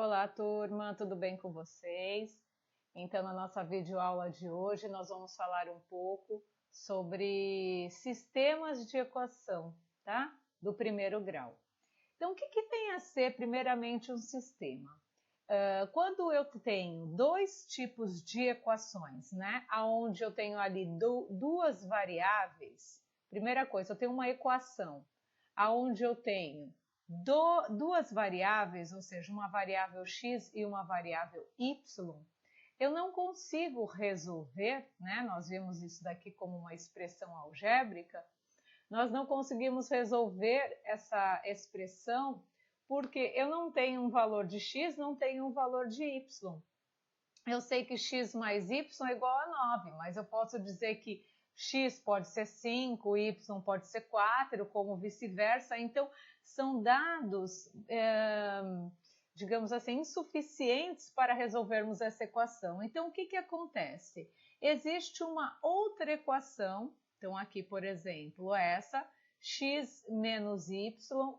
Olá, turma, tudo bem com vocês? Então, na nossa videoaula de hoje, nós vamos falar um pouco sobre sistemas de equação, tá? Do primeiro grau. Então, o que tem a ser, primeiramente, um sistema? Quando eu tenho dois tipos de equações, né? Onde eu tenho ali duas variáveis, primeira coisa, eu tenho uma equação onde eu tenho duas variáveis, ou seja, uma variável x e uma variável y, eu não consigo resolver, né? Nós vimos isso daqui como uma expressão algébrica, nós não conseguimos resolver essa expressão porque eu não tenho um valor de x, não tenho um valor de y. Eu sei que x mais y é igual a 9, mas eu posso dizer que x pode ser 5, y pode ser 4, como vice-versa. Então, são dados, digamos assim, insuficientes para resolvermos essa equação. Então, o que acontece? Existe uma outra equação, então aqui, por exemplo, essa, x menos y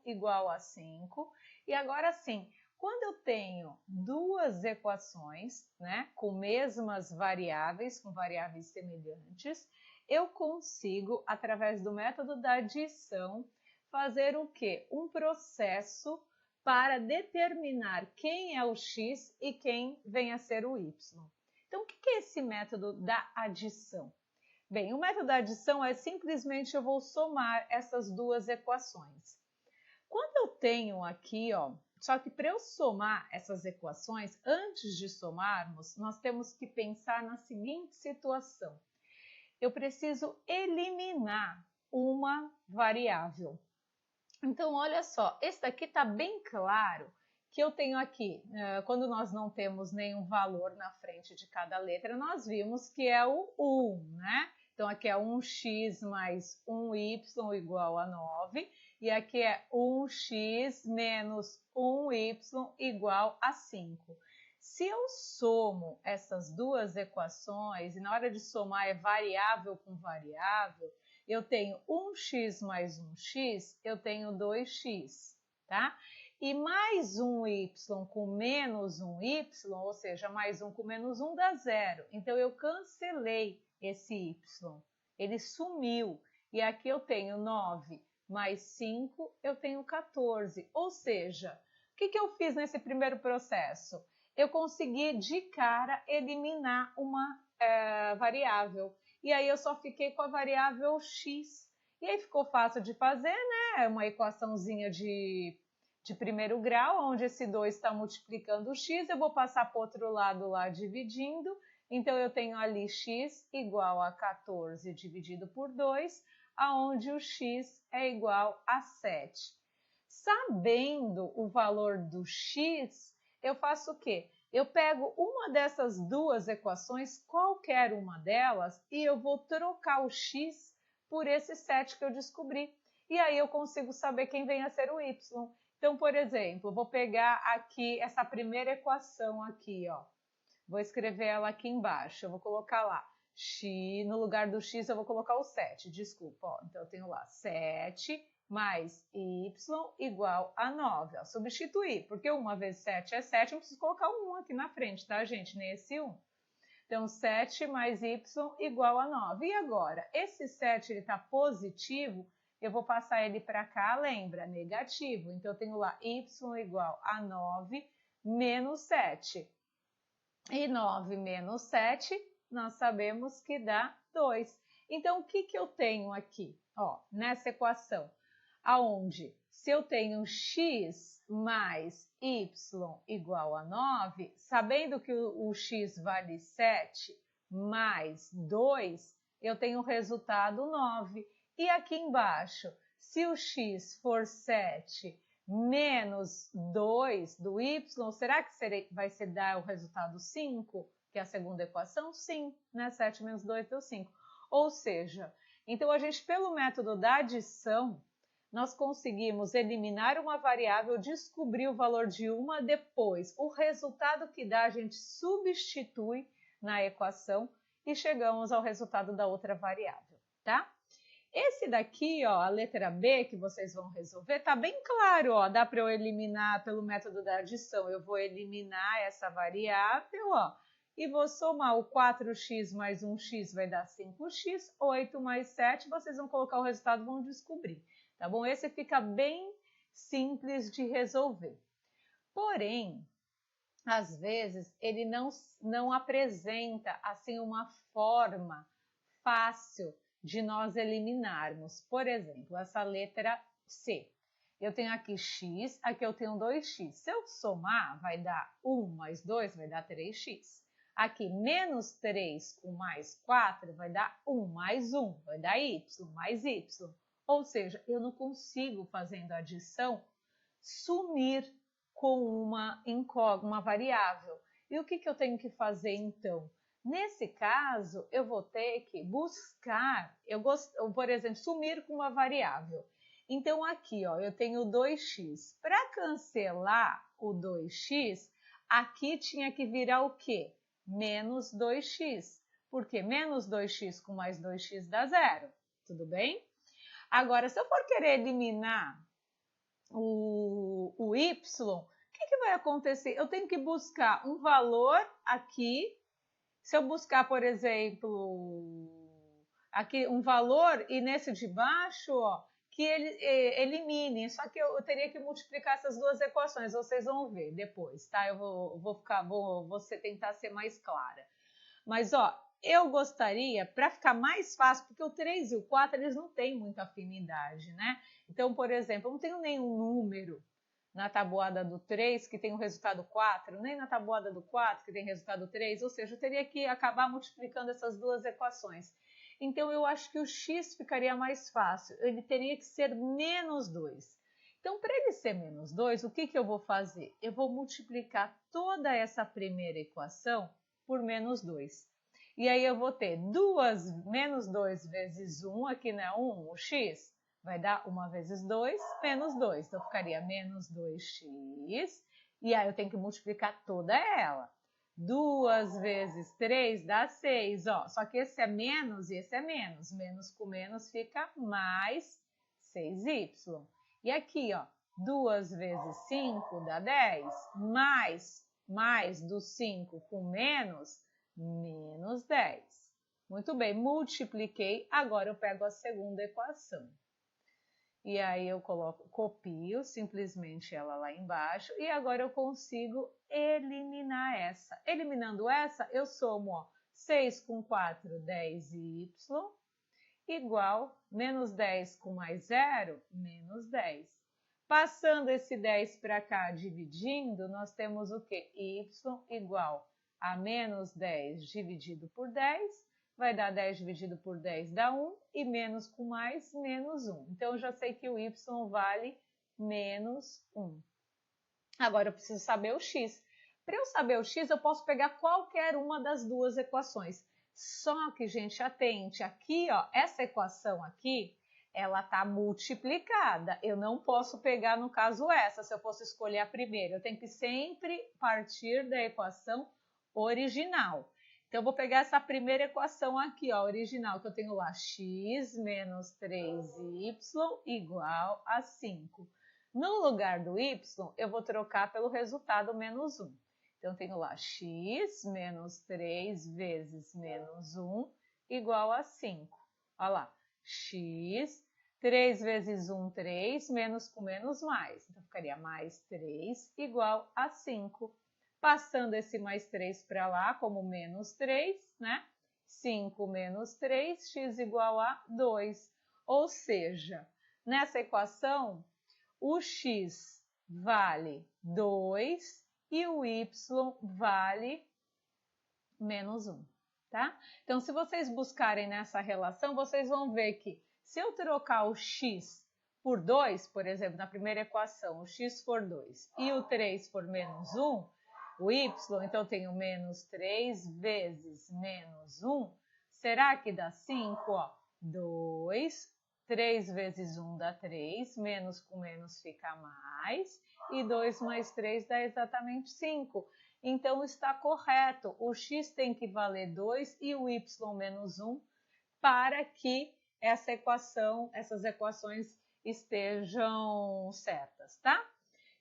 igual a 5. E agora sim, quando eu tenho duas equações, né, com mesmas variáveis, com variáveis semelhantes, eu consigo, através do método da adição, fazer o quê? Um processo para determinar quem é o x e quem vem a ser o y. Então, o que é esse método da adição? Bem, o método da adição é simplesmente eu vou somar essas duas equações. Quando eu tenho aqui, ó, só que para eu somar essas equações, antes de somarmos, nós temos que pensar na seguinte situação. Eu preciso eliminar uma variável. Então, olha só, esse daqui está bem claro que eu tenho aqui, quando nós não temos nenhum valor na frente de cada letra, nós vimos que é o 1, né? Então, aqui é 1x mais 1y igual a 9. E aqui é 1x menos 1y igual a 5. Se eu somo essas duas equações, e na hora de somar é variável com variável, eu tenho 1x mais 1x, eu tenho 2x, tá? E mais 1y com menos 1y, ou seja, mais 1 com menos 1 dá 0. Então, eu cancelei esse y, ele sumiu. E aqui eu tenho 9 mais 5, eu tenho 14. Ou seja, o que eu fiz nesse primeiro processo? Eu consegui de cara eliminar uma variável. E aí eu só fiquei com a variável x. E aí ficou fácil de fazer, né? Uma equaçãozinha de primeiro grau, onde esse 2 está multiplicando o x, eu vou passar para o outro lado lá dividindo. Então, eu tenho ali x igual a 14 dividido por 2, aonde o x é igual a 7. Sabendo o valor do x, eu faço o quê? Eu pego uma dessas duas equações, qualquer uma delas, e eu vou trocar o x por esse 7 que eu descobri. E aí eu consigo saber quem vem a ser o y. Então, por exemplo, vou pegar aqui essa primeira equação aqui, ó. Vou escrever ela aqui embaixo. Eu vou colocar lá x, no lugar do x eu vou colocar o 7, desculpa. Ó. Então, eu tenho lá 7 mais y igual a 9. Ó. Substituir, porque 1 vezes 7 é 7, eu preciso colocar um 1 aqui na frente, tá, gente? Nesse 1. Então, 7 mais y igual a 9. E agora, esse 7 está positivo, eu vou passar ele para cá, lembra? Negativo. Então, eu tenho lá y igual a 9 menos 7. E 9 menos 7, nós sabemos que dá 2. Então, o que eu tenho aqui? Ó, nessa equação, aonde se eu tenho x mais y igual a 9, sabendo que o x vale 7 mais 2, eu tenho o resultado 9. E aqui embaixo, se o x for 7 menos 2 do y, será que vai ser dar o resultado 5? Que é a segunda equação? Sim, né? 7 menos 2 deu 5. Ou seja, então a gente, pelo método da adição, nós conseguimos eliminar uma variável, descobrir o valor de uma, depois o resultado que dá a gente substitui na equação e chegamos ao resultado da outra variável, tá? Esse daqui, ó, a letra B que vocês vão resolver, tá bem claro, ó, dá para eu eliminar pelo método da adição. Eu vou eliminar essa variável, ó, e vou somar o 4x mais 1x vai dar 5x, 8 mais 7, vocês vão colocar o resultado e vão descobrir, tá bom? Esse fica bem simples de resolver. Porém, às vezes, ele não apresenta assim uma forma fácil de nós eliminarmos. Por exemplo, essa letra C. Eu tenho aqui x, aqui eu tenho 2x. Se eu somar, vai dar 1 mais 2, vai dar 3x. Aqui, menos 3 com mais 4 vai dar 1 mais 1, vai dar y mais y. Ou seja, eu não consigo, fazendo adição, sumir com uma variável. E o que eu tenho que fazer então? Nesse caso, eu vou ter que buscar, por exemplo, sumir com uma variável. Então, aqui, ó, eu tenho 2x. Para cancelar o 2x, aqui tinha que virar o quê? Menos 2x. Porque menos 2x com mais 2x dá zero. Tudo bem? Agora, se eu for querer eliminar o y, o que vai acontecer? Eu tenho que buscar um valor aqui. Se eu buscar, por exemplo, aqui um valor e nesse de baixo, ó, que ele elimine. Só que eu teria que multiplicar essas duas equações, vocês vão ver depois, tá? Eu vou tentar ser mais clara. Mas, ó, eu gostaria, para ficar mais fácil, porque o 3 e o 4, eles não têm muita afinidade, né? Então, por exemplo, eu não tenho nenhum número na tabuada do 3 que tem o resultado 4, nem na tabuada do 4 que tem resultado 3, ou seja, eu teria que acabar multiplicando essas duas equações. Então, eu acho que o x ficaria mais fácil, ele teria que ser menos 2. Então, para ele ser menos 2, o que eu vou fazer? Eu vou multiplicar toda essa primeira equação por menos 2. E aí eu vou ter menos 2 vezes 1, aqui não é 1, o x, vai dar 1 vezes 2, menos 2. Então, ficaria menos 2x, e aí eu tenho que multiplicar toda ela. 2 vezes 3 dá 6, ó. Só que esse é menos e esse é menos. Menos com menos fica mais 6y. E aqui, ó, 2 vezes 5 dá 10, mais do 5 com menos 10. Muito bem, multipliquei, agora eu pego a segunda equação. E aí eu copio simplesmente ela lá embaixo e agora eu consigo eliminar essa. Eliminando essa, eu somo, ó, 6 com 4, 10y, igual menos 10 com mais 0, menos 10. Passando esse 10 para cá, dividindo, nós temos o quê? Y igual a menos 10 dividido por 10, vai dar 10 dividido por 10 dá 1, e menos com mais, menos 1. Então, eu já sei que o y vale menos 1. Agora, eu preciso saber o x. Para eu saber o x, eu posso pegar qualquer uma das duas equações. Só que, gente, atente, aqui, ó, essa equação aqui, ela está multiplicada. Eu não posso pegar, no caso, essa, se eu fosse escolher a primeira. Eu tenho que sempre partir da equação original. Então, eu vou pegar essa primeira equação aqui, ó, original, que eu tenho lá, x menos 3y igual a 5. No lugar do y, eu vou trocar pelo resultado menos 1. Então, eu tenho lá x menos 3 vezes menos 1 igual a 5. Olha lá, x, 3 vezes 1, 3, menos com menos mais. Então, ficaria mais 3 igual a 5. Passando esse mais 3 para lá, como menos 3, né? 5 menos 3, x igual a 2. Ou seja, nessa equação, o x vale 2 e o y vale menos 1, tá? Então, se vocês buscarem nessa relação, vocês vão ver que se eu trocar o x por 2, por exemplo, na primeira equação, o x for 2 e o 3 for menos 1, o y, então eu tenho menos 3 vezes menos 1, será que dá 5? Ó, 2, 3 vezes 1 dá 3, menos com menos fica mais, e 2 mais 3 dá exatamente 5. Então, está correto, o x tem que valer 2 e o y menos 1 para que essas equações estejam certas, tá?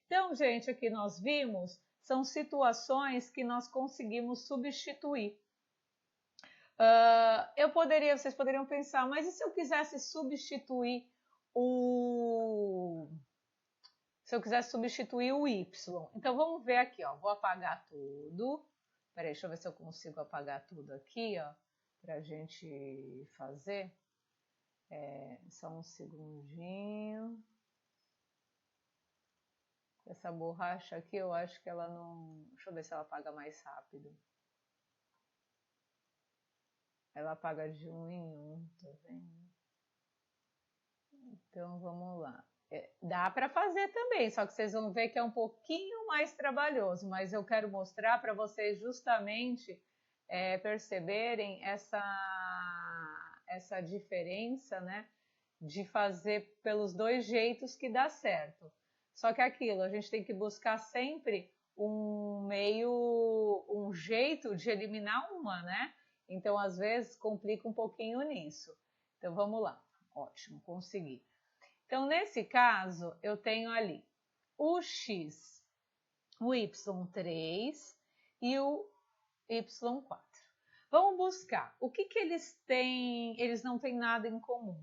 Então, gente, aqui nós vimos, são situações que nós conseguimos substituir. Vocês poderiam pensar, mas e se eu quisesse substituir o y? Então, vamos ver aqui, ó. Vou apagar tudo. Peraí, deixa eu ver se eu consigo apagar tudo aqui, ó, pra gente fazer. Só um segundinho. Essa borracha aqui, eu acho que ela não... Deixa eu ver se ela apaga mais rápido. Ela apaga de 1 em 1, tá vendo? Então, vamos lá. Dá para fazer também, só que vocês vão ver que é um pouquinho mais trabalhoso, mas eu quero mostrar para vocês justamente perceberem essa diferença, né? De fazer pelos dois jeitos que dá certo. Só que aquilo, a gente tem que buscar sempre um jeito de eliminar uma, né? Então, às vezes, complica um pouquinho nisso. Então, vamos lá. Ótimo, consegui. Então, nesse caso, eu tenho ali o x, o y3 e o y4. Vamos buscar. O que eles têm? Eles não têm nada em comum.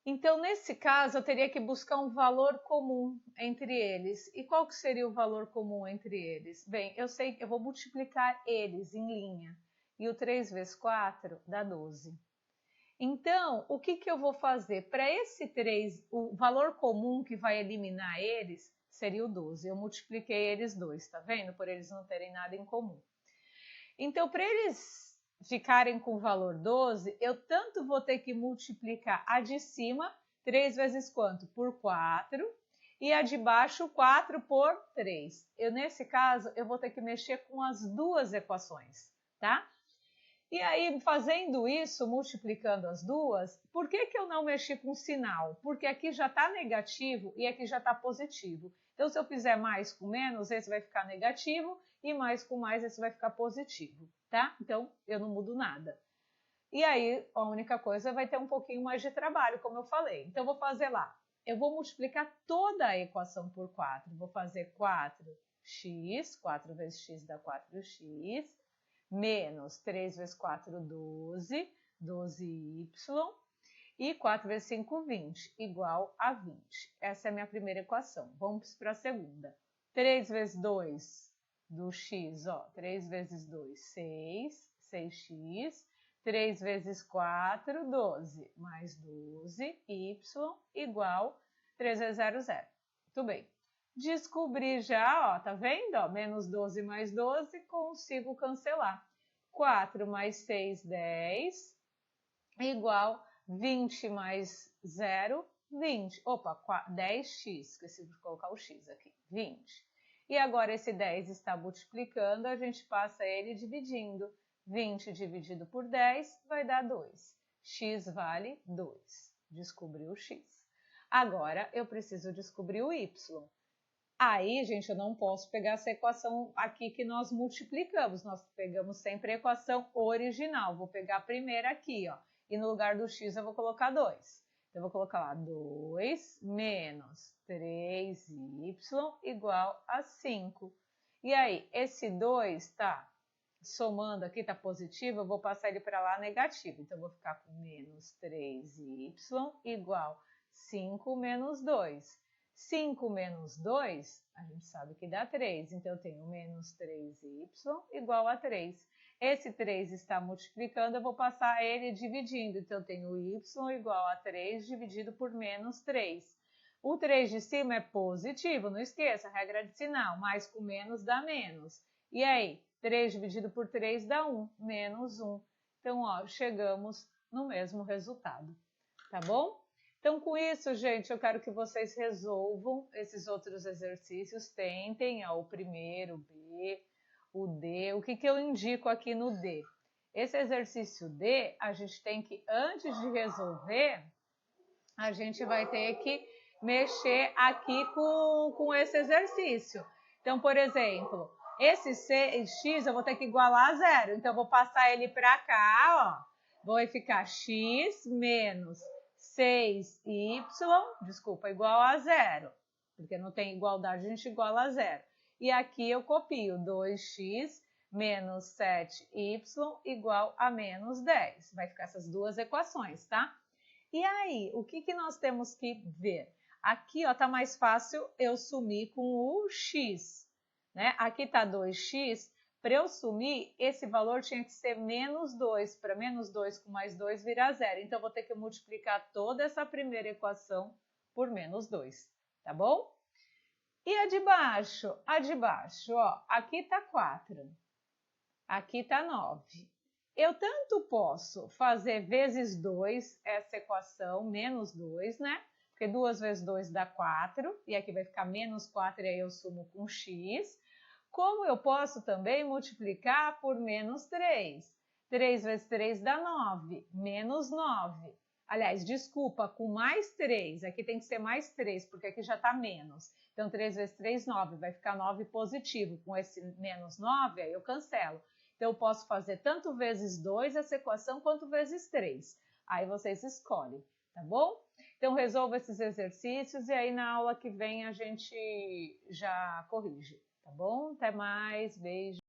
Então, nesse caso, eu teria que buscar um valor comum entre eles. E qual que seria o valor comum entre eles? Bem, eu sei que eu vou multiplicar eles em linha. E o 3 vezes 4 dá 12. Então, o que eu vou fazer? Para esse 3, o valor comum que vai eliminar eles seria o 12. Eu multipliquei eles 2, tá vendo? Por eles não terem nada em comum. Então, para eles ficarem com o valor 12, eu tanto vou ter que multiplicar a de cima, 3 vezes quanto? Por 4, e a de baixo, 4 por 3. Nesse caso, eu vou ter que mexer com as duas equações, tá? E aí, fazendo isso, multiplicando as duas, por que eu não mexi com o sinal? Porque aqui já está negativo e aqui já está positivo. Então, se eu fizer mais com menos, esse vai ficar negativo, e mais com mais, esse vai ficar positivo, tá? Então, eu não mudo nada. E aí, a única coisa vai ter um pouquinho mais de trabalho, como eu falei. Então, eu vou fazer lá. Eu vou multiplicar toda a equação por 4. Vou fazer 4x, 4 vezes x dá 4x, menos 3 vezes 4, 12, 12y, e 4 vezes 5, 20, igual a 20. Essa é a minha primeira equação. Vamos para a segunda. 3 vezes 2 do x, ó, 3 vezes 2, 6, 6x, 3 vezes 4, 12, mais 12, y, igual 3 vezes 0, 0. Muito bem. Descobri já, ó, tá vendo? Ó, menos 12 mais 12, consigo cancelar. 4 mais 6, 10, igual 20 mais 0, 20. Opa, 10x, esqueci de colocar o x aqui, 20. E agora esse 10 está multiplicando, a gente passa ele dividindo. 20 dividido por 10 vai dar 2. X vale 2. Descobri o x. Agora eu preciso descobrir o y. Aí, gente, eu não posso pegar essa equação aqui que nós multiplicamos. Nós pegamos sempre a equação original. Vou pegar a primeira aqui, ó. E no lugar do x eu vou colocar 2. Então, eu vou colocar lá 2 menos 3y igual a 5. E aí, esse 2 tá somando aqui, tá positivo, eu vou passar ele para lá negativo. Então, eu vou ficar com menos 3y igual 5 menos 2. 5 menos 2, a gente sabe que dá 3. Então, eu tenho menos 3y igual a 3. Esse 3 está multiplicando, eu vou passar ele dividindo. Então, eu tenho y igual a 3 dividido por menos 3. O 3 de cima é positivo, não esqueça, a regra de sinal. Mais com menos dá menos. E aí, 3 dividido por 3 dá 1, menos 1. Então, ó, chegamos no mesmo resultado, tá bom? Então, com isso, gente, eu quero que vocês resolvam esses outros exercícios, tentem, ó, o primeiro, o B, o D. O que eu indico aqui no D? Esse exercício D, a gente tem que, antes de resolver, a gente vai ter que mexer aqui com esse exercício. Então, por exemplo, esse x eu vou ter que igualar a 0. Então, eu vou passar ele para cá, ó. vai ficar x menos 6y, desculpa, igual a zero. Porque não tem igualdade, a gente iguala a zero. E aqui eu copio 2x menos 7y igual a menos 10. Vai ficar essas duas equações, tá? E aí, o que nós temos que ver? Aqui, ó, tá mais fácil eu sumir com o x, né? Aqui tá 2x. Para eu sumir, esse valor tinha que ser menos 2. Para menos 2 com mais 2 virar zero. Então, eu vou ter que multiplicar toda essa primeira equação por menos 2, tá bom? E a de baixo? A de baixo, ó, aqui tá 4. Aqui tá 9. Eu tanto posso fazer vezes 2 essa equação, menos 2, né? Porque 2 vezes 2 dá 4, e aqui vai ficar menos 4, e aí eu sumo com x. Como eu posso também multiplicar por menos 3. 3 vezes 3 dá 9, menos 9. Aliás, desculpa, com mais 3, aqui tem que ser mais 3, porque aqui já está menos. Então, 3 vezes 3, 9, vai ficar 9 positivo. Com esse menos 9, aí eu cancelo. Então, eu posso fazer tanto vezes 2 essa equação, quanto vezes 3. Aí vocês escolhem, tá bom? Então, resolva esses exercícios e aí na aula que vem a gente já corrige, tá bom? Até mais, beijo!